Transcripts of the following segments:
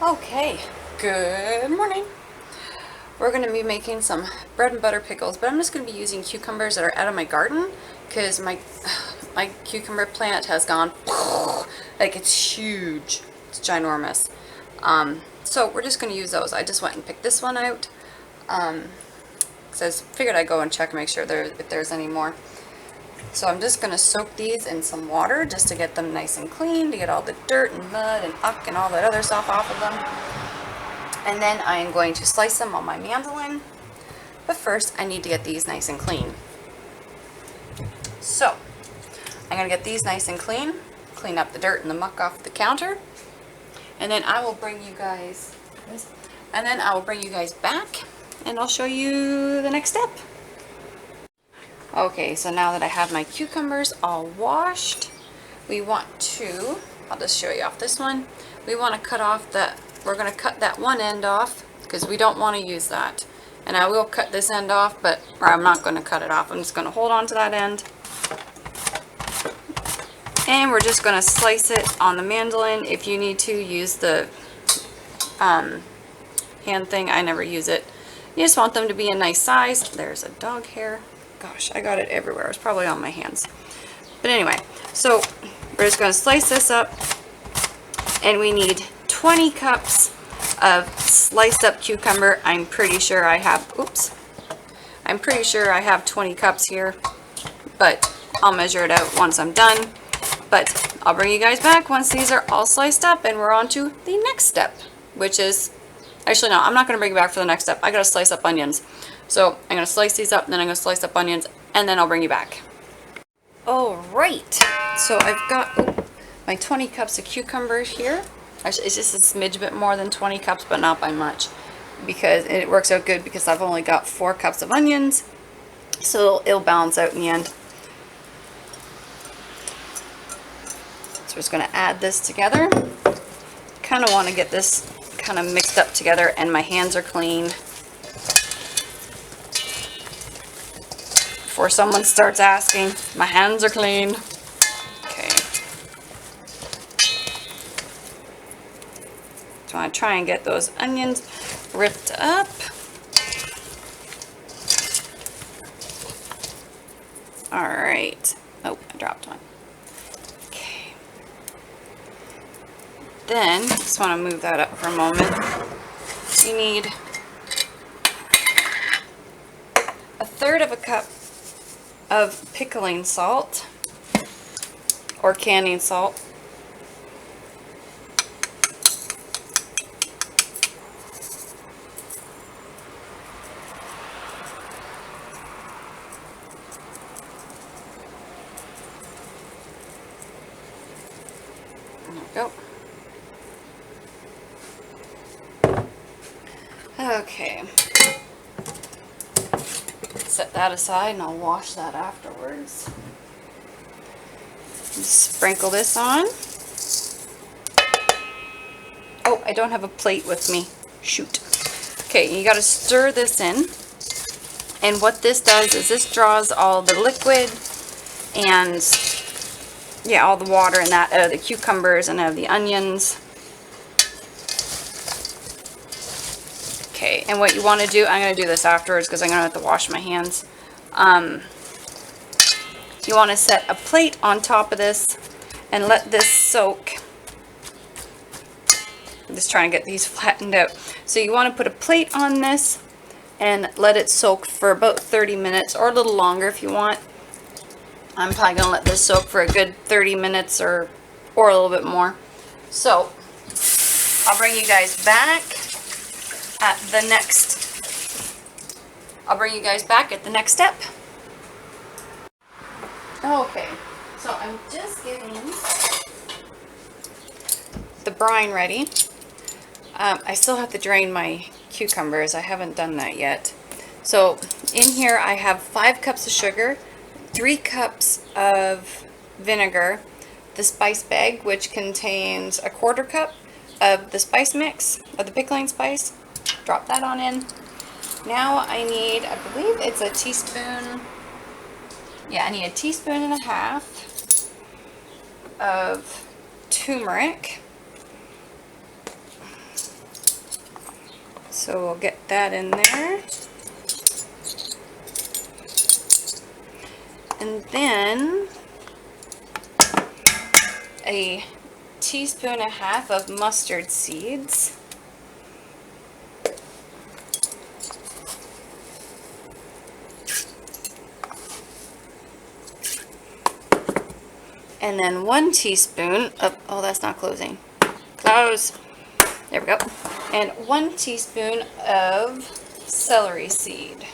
Okay, good morning. We're going to be making some bread and butter pickles, but I'm just going to be using cucumbers that are out of my garden because my cucumber plant has gone like it's huge. It's ginormous. So we're just going to use those. I just went and picked this one out. So I figured I'd go and check and make sure if there's any more. So I'm just going to soak these in some water just to get them nice and clean, to get all the dirt and mud and uck and all that other stuff off of them. And then I'm going to slice them on my mandolin. But first I need to get these nice and clean. So I'm going to get these nice and clean up the dirt and the muck off the counter. And then I will bring you guys back and I'll show you the next step. Okay, so now that I have my cucumbers all washed, we want to, I'll just show you off this one. We want to cut off we're going to cut that one end off because we don't want to use that. And I will cut this end off, or I'm not going to cut it off. I'm just going to hold on to that end. And we're just going to slice it on the mandolin. If you need to use the hand thing, I never use it. You just want them to be a nice size. There's a dog hair. Gosh, I got it everywhere. It's probably on my hands. But anyway, so we're just going to slice this up. And we need 20 cups of sliced up cucumber. I'm pretty sure I have 20 cups here. But I'll measure it out once I'm done. But I'll bring you guys back once these are all sliced up and we're on to the next step, which is, actually no, I'm not going to bring you back for the next step. I got to slice up onions. So I'm going to slice these up, and then I'm going to slice up onions, and then I'll bring you back. Alright, so I've got my 20 cups of cucumbers here. Actually, it's just a smidge bit more than 20 cups, but not by much. Because it works out good because I've only got 4 cups of onions. So it'll balance out in the end. So we're just going to add this together. Kind of want to get this kind of mixed up together, and my hands are clean. Before someone starts asking, my hands are clean. Okay. So I want to try and get those onions ripped up. Alright. Oh, I dropped one. Okay. Then, just want to move that up for a moment. You need 1/3 of a cup of pickling salt or canning salt. There we go. Okay. Set that aside and I'll wash that afterwards. Just sprinkle this on. Oh, I don't have a plate with me. Shoot. Okay, you got to stir this in. And what this does is this draws all the liquid and all the water and that out of the cucumbers and out of the onions. Okay, and what you want to do, I'm going to do this afterwards because I'm going to have to wash my hands. You want to set a plate on top of this and let this soak. I'm just trying to get these flattened out. So you want to put a plate on this and let it soak for about 30 minutes or a little longer if you want. I'm probably going to let this soak for a good 30 minutes or a little bit more. So I'll bring you guys back at the next step. Okay, so I'm just getting the brine ready. I still have to drain my cucumbers. I haven't done that yet. So in here I have 5 cups of sugar, 3 cups of vinegar, the spice bag, which contains 1/4 cup of the spice mix, of the pickling spice. Drop that on in. Now I need, I believe it's a teaspoon. Yeah, I need 1.5 teaspoons of turmeric. So we'll get that in there. And then a teaspoon and a half of mustard seeds. And then 1 teaspoon of, oh, that's not closing. Close. There we go. And 1 teaspoon of celery seed.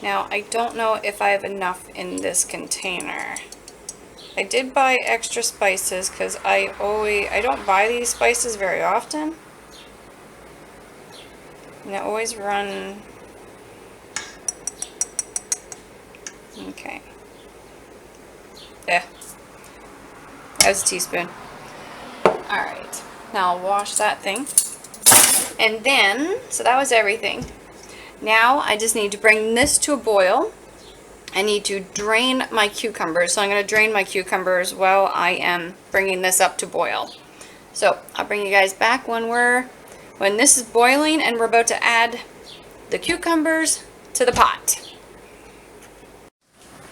Now, I don't know if I have enough in this container. I did buy extra spices because I don't buy these spices very often. And I always run. Okay. Yeah. That was a teaspoon. Alright. Now I'll wash that thing. And then, so that was everything. Now I just need to bring this to a boil. I need to drain my cucumbers. So I'm going to drain my cucumbers while I am bringing this up to boil. So I'll bring you guys back when this is boiling and we're about to add the cucumbers to the pot.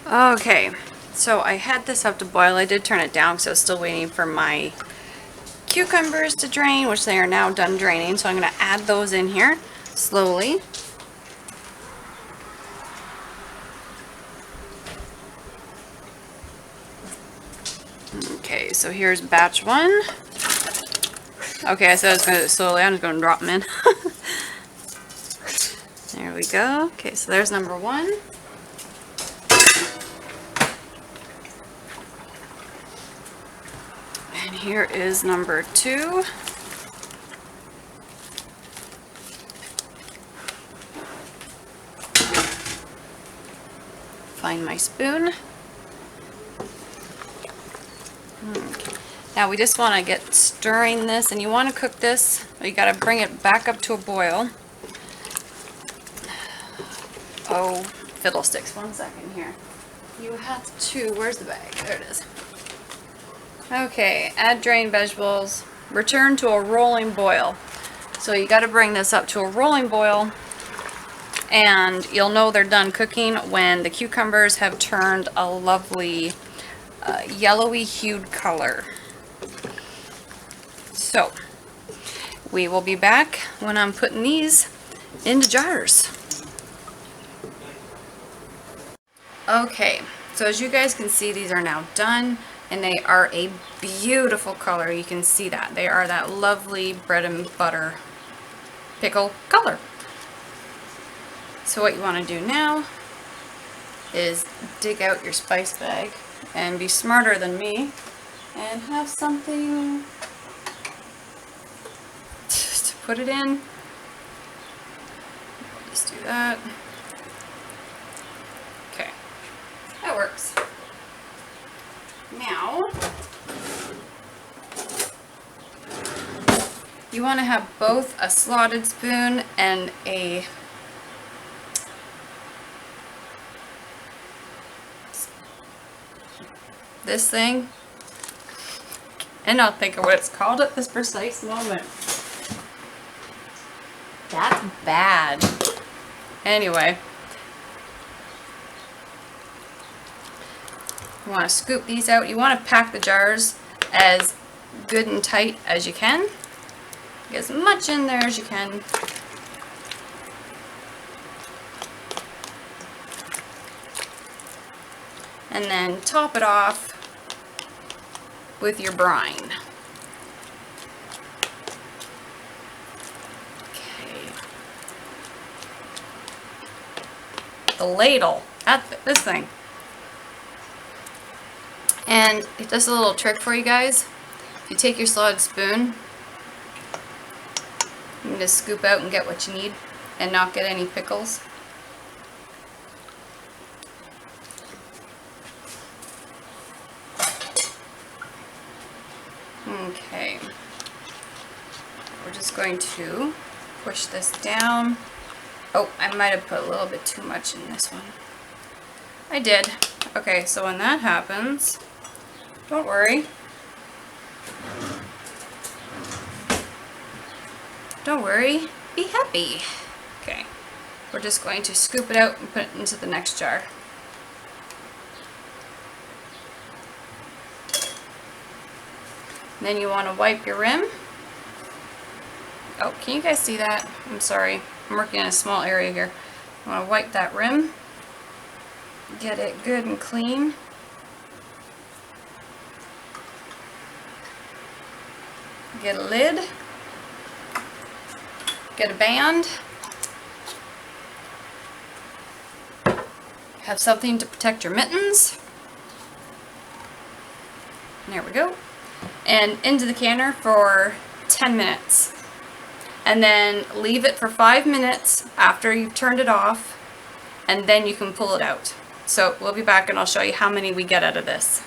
Okay, so I had this up to boil. I did turn it down because I was still waiting for my cucumbers to drain, which they are now done draining. So I'm going to add those in here slowly. Okay, so here's batch 1. Okay, I said I was going to do it slowly. I'm just going to drop them in. There we go. Okay, so there's number 1. And here is number 2. Find my spoon. Okay. Now we just want to get stirring this, and you want to cook this, but you got to bring it back up to a boil. Oh, fiddlesticks, 1 second here. You have to, where's the bag? There it is. Okay, add drained vegetables, return to a rolling boil. So you got to bring this up to a rolling boil, and you'll know they're done cooking when the cucumbers have turned a lovely yellowy hued color. So we will be back when I'm putting these into jars. Okay, so as you guys can see, these are now done, and they are a beautiful color. You can see that they are that lovely bread and butter pickle color. So what you want to do now is dig out your spice bag and be smarter than me and have something to put it in. Just do that. Okay, that works. Now you want to have both a slotted spoon and this thing, and I'll think of what it's called at this precise moment. That's bad. Anyway, you want to scoop these out. You want to pack the jars as good and tight as you can. Get as much in there as you can. And then top it off with your brine. Okay. The ladle, this thing. And just a little trick for you guys. If you take your slotted spoon, you can just scoop out and get what you need and not get any pickles. Okay, we're just going to push this down. Oh, I might have put a little bit too much in this one. I did. Okay, so when that happens, don't worry. Don't worry. be happy. Okay, we're just going to scoop it out and put it into the next jar. Then you want to wipe your rim. Oh, can you guys see that? I'm sorry, I'm working in a small area here. You want to wipe that rim, get it good and clean. Get a lid, get a band, have something to protect your mittens. There we go. And into the canner for 10 minutes. And then leave it for 5 minutes after you've turned it off, and then you can pull it out. So we'll be back and I'll show you how many we get out of this.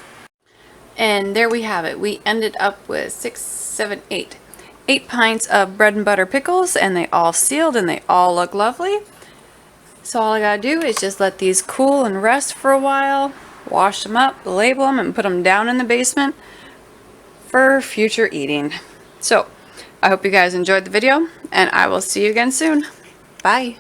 And there we have it. We ended up with 6, 7, 8. 8 pints of bread and butter pickles, and they all sealed and they all look lovely. So all I gotta do is just let these cool and rest for a while, wash them up, label them, and put them down in the basement for future eating. So I hope you guys enjoyed the video, and I will see you again soon. Bye.